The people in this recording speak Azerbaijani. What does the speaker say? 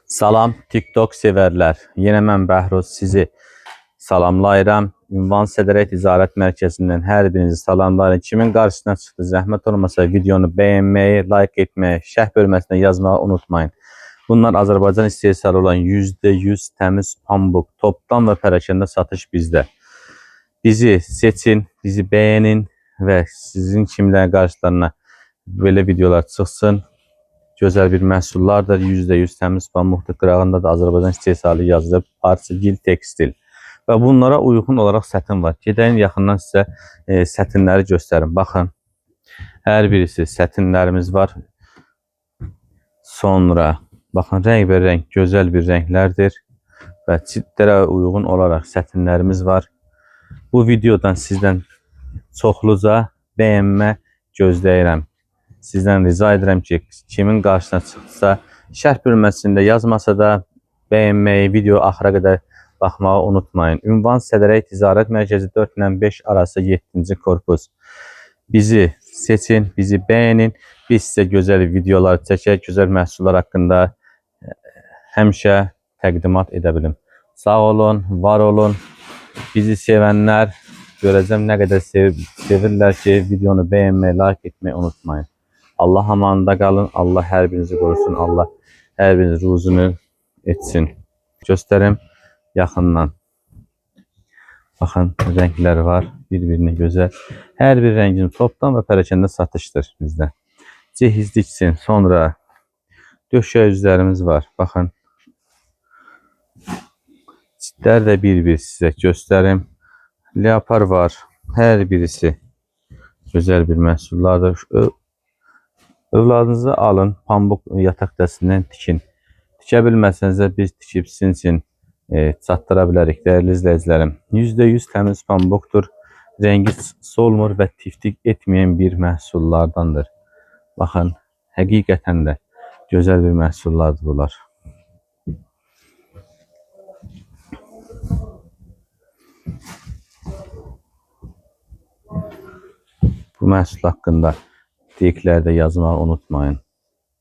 Salam TikTok severler. Yine mən Bəhruz sizi salamlayıram. Ünvan Sədərə Ticarət Mərkəzindən hər birinizi salamlayıram. Kimin qarşısına çıxdı, zəhmət olmasa videonu bəyənməyi, like etməyi, şərh bölməsinə yazmağı unutmayın. Bunlar Azərbaycan istehsalı olan %100 təmiz pambıq, topdan və pərakəndə satış bizdə. Bizi seçin, bizi bəyənin və sizin kimlərin qarşılarına belə videolar çıxsın. Gözəl bir məhsullardır, %100 təmiz pambıqdır. Qırağında da Azərbaycan istehsalı yazılıb, parçagil tekstil. Və bunlara uyğun olaraq sətin var. Gedəyin yaxından sizə sətinləri göstərim. Baxın, hər birisi sətinlərimiz var. Sonra, baxın, rəngbərəng, gözəl bir rənglərdir. Və cildlərə uyğun olaraq sətinlərimiz var. Bu videodan sizdən çoxluca bəyənmə gözləyirəm. Sizdən rica edirəm ki, kimin qarşısına çıxsa, şərh bölməsində yazmasa da bəyənməyi, video axıra qədər baxmağı unutmayın. Ünvan Sədərə Ticarət Mərkəzi 4 ilə 5 arası 7-ci korpus. Bizi seçin, bizi bəyənin. Biz sizə gözəl videolar çəkək, gözəl məhsullar haqqında həmişə təqdimat edə bilim. Sağ olun, var olun. Bizi sevənlər görəcəm nə qədər sevirlər ki, videonu bəyənməyi, like etməyi unutmayın. Allah amanında qalın, Allah hər birinizi qorusun, Allah hər birinizi ruzunu etsin. Göstərim yaxından. Baxın, rənglər var, bir-birini gözəl. Hər bir rəngin topdan və pərakəndə satışdır bizdə. Cehizliksin, sonra döşək üzlərimiz var. Baxın, çitlər də bir-bir sizə göstərim. Leopar var, hər birisi gözəl bir məhsullardır. Övladınızı alın, pambıq yataq dəstindən tikin. Tikə bilməsənizə biz tikib sizin üçün çatdıra bilərik, dəyərli izləyicilərim. %100 təmiz pambıqdır. Rəngi solmur və tiftik etməyən bir məhsullardandır. Baxın, həqiqətən də gözəl bir məhsullardır bunlar. Bu məhsul haqqında deyiklərdə yazmağı unutmayın.